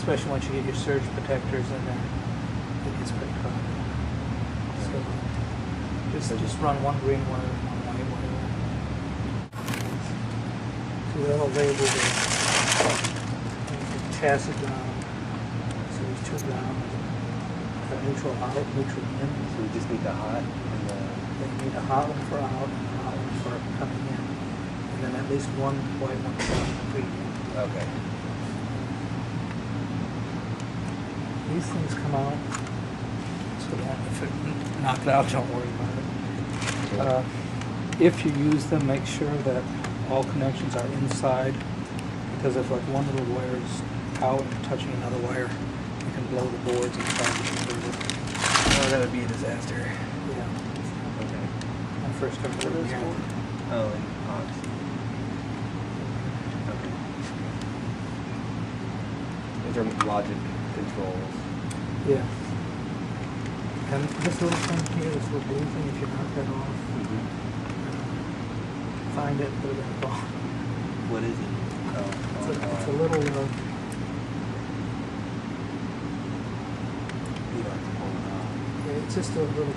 especially once you get your surge protectors in there, it gets pretty crowded. So just run one green wire and one white wire. So they're all labeled there. Pass it down. So there's two down. Neutral out, neutral in. So we just need the hot and the... Then you need a hot one for out and a hot one for coming in. And then at least one white one for green. Okay. These things come out, so if it knock it out, don't worry about it. If you use them, make sure that all connections are inside, because if like one little wire is out and touching another wire, you can blow the boards inside the converter. Oh, that would be a disaster. Yeah. Okay. When I first started working here. Oh, and hogs. Okay. These are logic controls. Yeah. And this little thing here, this little blue thing, if you knock that off, find it, put it in the ball. What is it? It's a little, you don't have to pull it out. yeah, it's just a little,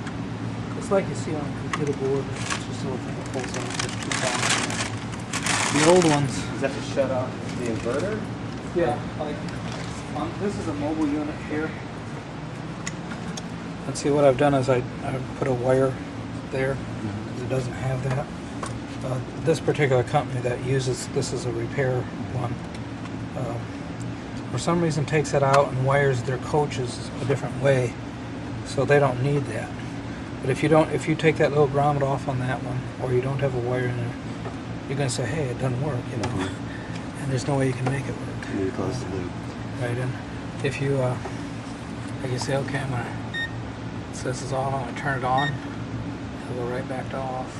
it's like you see on a computer board, it's just a little thing that pulls off, there's two buttons. The old ones. Is that to shut off the inverter? Yeah, like, this is a mobile unit here. Let's see, what I've done is I put a wire there, because it doesn't have that. This particular company that uses this as a repair one, for some reason takes it out and wires their coaches a different way, so they don't need that. But if you take that little grommet off on that one, or you don't have a wire in there, you're going to say, hey, it doesn't work, you know, and there's no way you can make it work. You need to close the loop. Right, and if you, like you say, okay, I'm gonna, so this is off, I'm gonna turn it on, it'll go right back to off.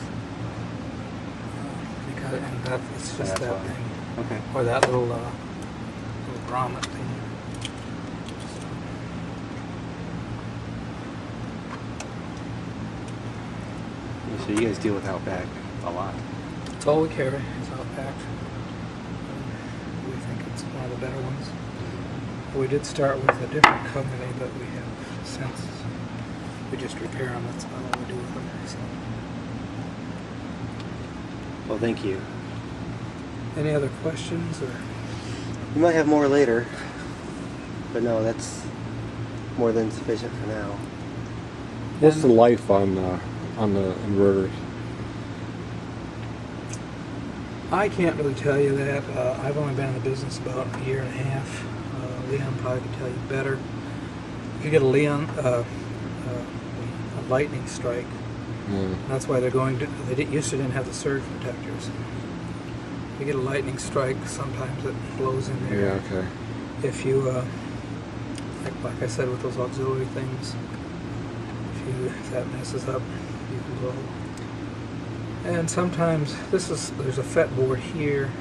Because, and that, it's just That's that why. thing. Okay. Or that little grommet thing. So you guys deal with Outback a lot. It's all we carry, it's Outback. We think it's one of the better ones. We did start with a different company, but we have since, we just repair them, that's about all we do with them. So. Well, thank you. Any other questions, or? We might have more later, but no, that's more than sufficient for now. What's the life on the inverters? I can't really tell you that. I've only been in the business about a year and a half. Leon probably could tell you better. If you get a lightning strike, that's why they're going to. Used to didn't have the surge protectors. If you get a lightning strike, sometimes it blows in there. Yeah, okay. If you, like I said, with those auxiliary things, if that messes up, you can blow. And sometimes there's a FET board here.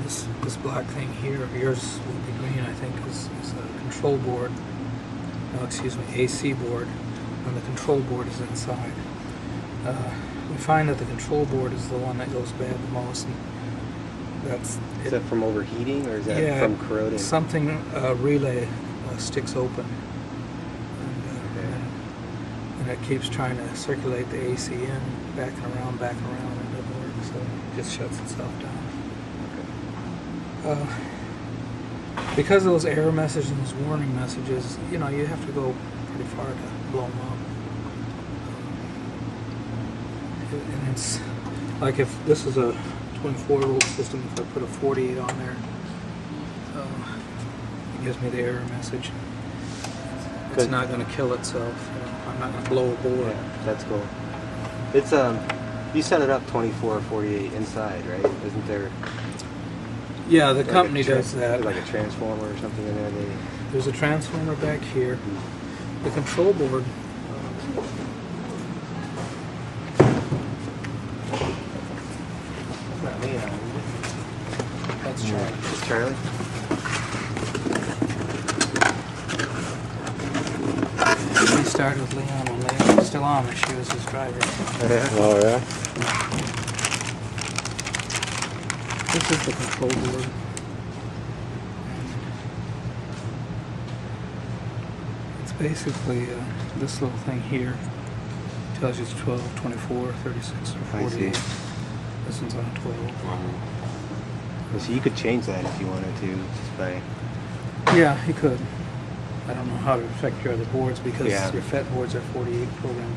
This black thing here, yours will be green, I think, is a control board. No, excuse me, AC board, and the control board is inside. We find that the control board is the one that goes bad the most. And that's Is that from overheating or is that from corroding? Something relay sticks open, and it keeps trying to circulate the AC in, back and around, and it doesn't work, so it just shuts itself down. Because of those error messages and those warning messages, you know, you have to go pretty far to blow them up. And it's like if this is a 24-volt system, if I put a 48 on there, it gives me the error message. It's not going to kill itself. You know, I'm not going to blow a board. Yeah, that's cool. It's you set it up 24 or 48 inside, right? Isn't there? Yeah, the like company does that. Like a transformer or something in there. There's a transformer back here. The control board. Not me, That's Charlie. It's Charlie. We started with Leon when Leon was still on, and she was his driver. Oh, yeah? This is the control board. basically this little thing here tells you it's 12, 24, 36, or I 48. see. This one's on a 12. So you could change that if you wanted to, just by. Yeah, you could. I don't know how to affect your other boards because Yeah. your FET boards are 48, program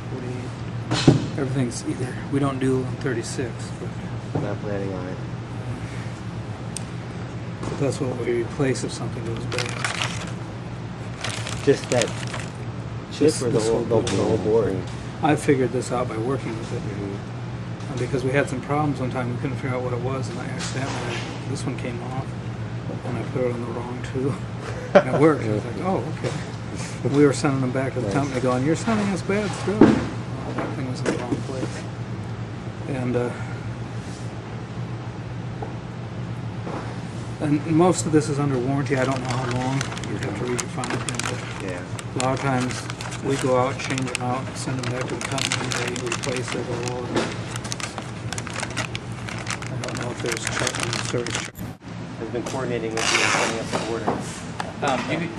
48. Everything's either, we don't do on 36, but Not planning on it. that's what we replace if something goes bad. Just that chip Just or the this whole, whole the whole board? I figured this out by working with it. Mm-hmm. Because we had some problems one time, we couldn't figure out what it was, and I accidentally, this one came off, and I put it on the wrong tube, and it worked. I was like, oh, okay. We were sending them back to the company going, you're sending us bad stuff. Well, that thing was in the wrong place. And most of this is under warranty. I don't know how long. You'd have to read your fine print, but Yeah. a lot of times we go out, change them out, send them back to the company, they replace it all. I don't know if there's check on the service. Has been coordinating with you and setting up the order.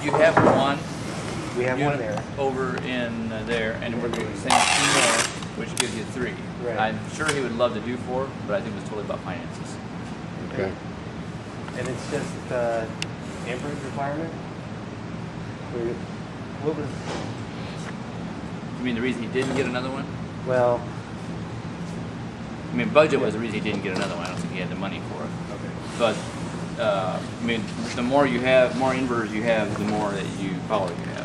You have one. We have one unit there. over in there, and we're saying 2 more, which gives you 3. Right. I'm sure he would love to do 4, but I think it's totally about finances. Okay. And it's just amperage requirement? What was, You mean the reason he didn't get another one? well, I mean, budget was the reason he didn't get another one. I don't think he had the money for it. okay. But I mean, the more you have, more inverters you have, the more that power you have.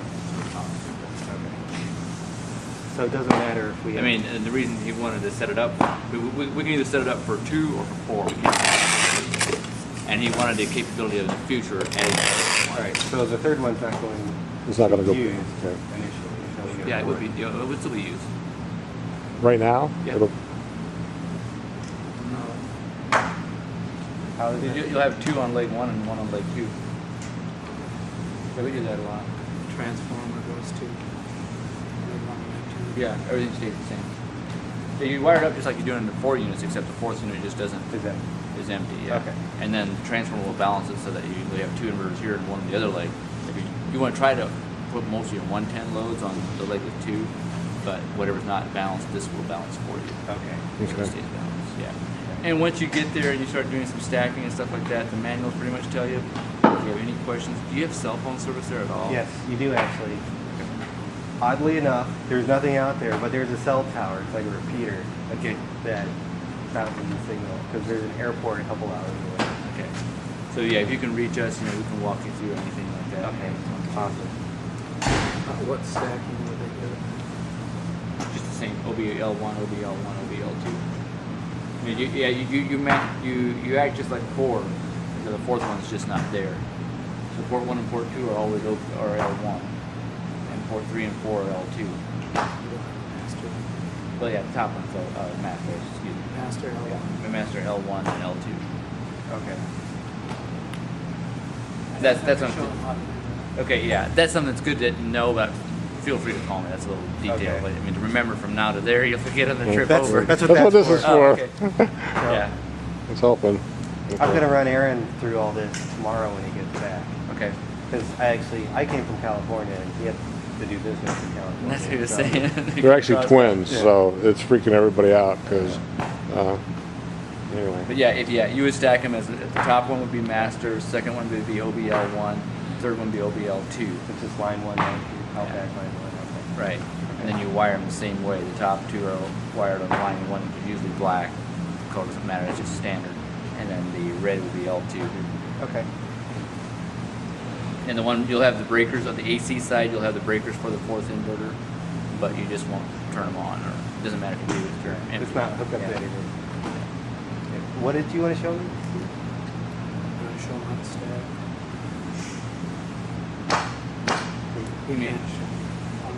So it doesn't matter if we. I mean, and the reason he wanted to set it up, we can either set it up for 2 or for 4. We can't. And he wanted the capability of the future adding All right. So the third one's not going. It's not going to go. Used Okay. initially. So we Yeah, get it would be. four. It would still be used. Right now? Yeah. It'll, How is it? You'll have 2 on leg 1 and 1 on leg 2. Yeah, we do that a lot. Transformer goes to. Yeah, everything stays the same. Yeah, you wire it up just like you do in the 4 units, except the 4th unit just doesn't Is that? is empty. Yeah. Okay. And then the transformer will balance it so that you usually have 2 inverters here and 1 on the other leg. If you want to try to put most of your 110 loads on the leg with 2, but whatever's not balanced, this will balance for you. Okay. So it Okay. stays balanced. Yeah. And once you get there and you start doing some stacking and stuff like that, the manuals pretty much tell you. If you have any questions, do you have cell phone service there at all? Yes, you do actually. Oddly enough, there's nothing out there, but there's a cell tower. It's like a repeater. Okay. That bounces the signal because there's an airport a couple hours away. Okay. So yeah, if you can reach us, we can walk you through anything like that. Okay. Awesome. What stacking would they get? Just the same OBL1, OBL1, OBL2. I mean, you act just like 4, because the 4th one's just not there. So port 1 and port 2 are always are L1, and port 3 and 4 are L2. Well, yeah, the top one's master. Excuse me. Master L1. Yeah, master L1 and L2. Okay. That's Show something. them how to do that. Okay, yeah, that's something that's good to know about. Feel free to call me. That's a little detail. Okay. But I mean, to remember from now to there, you'll forget on the trip That's over. what That's what this is Oh, for. okay. Yeah. It's helping. I'm gonna run Aaron through all this tomorrow when he gets back. Okay. Because I came from California and he had to do business in California. That's what he was so- saying. They're actually twins, Yeah. so it's freaking everybody out because, anyway. But yeah, you would stack them as the top one would be master, second one would be OBL1, third one would be OBL2. It's just line 1, line 2, Outback Yeah. line 1. Okay. Right. And then you wire them the same way. The top 2 are wired on line 1, which is usually black. The color doesn't matter, it's just standard. And then the red would be L2. Okay. And the one you'll have the breakers on the AC side, you'll have the breakers for the 4th inverter, but you just won't turn them on, or it doesn't matter if you do it during empty. It's not hooked up to Yeah. anything. What did you want to show me? I'm going to show them how to stack. Who made it? On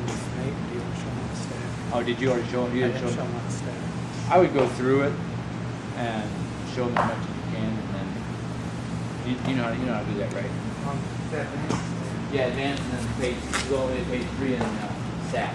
this Nate, do you want to show them how to stack? Oh, did you already show them? You I didn't didn't show show them? them how to stack. I would go through it and show them as much as you can, and then you know how to do that, right? Yeah, advance and then page go over to page 3 and stat.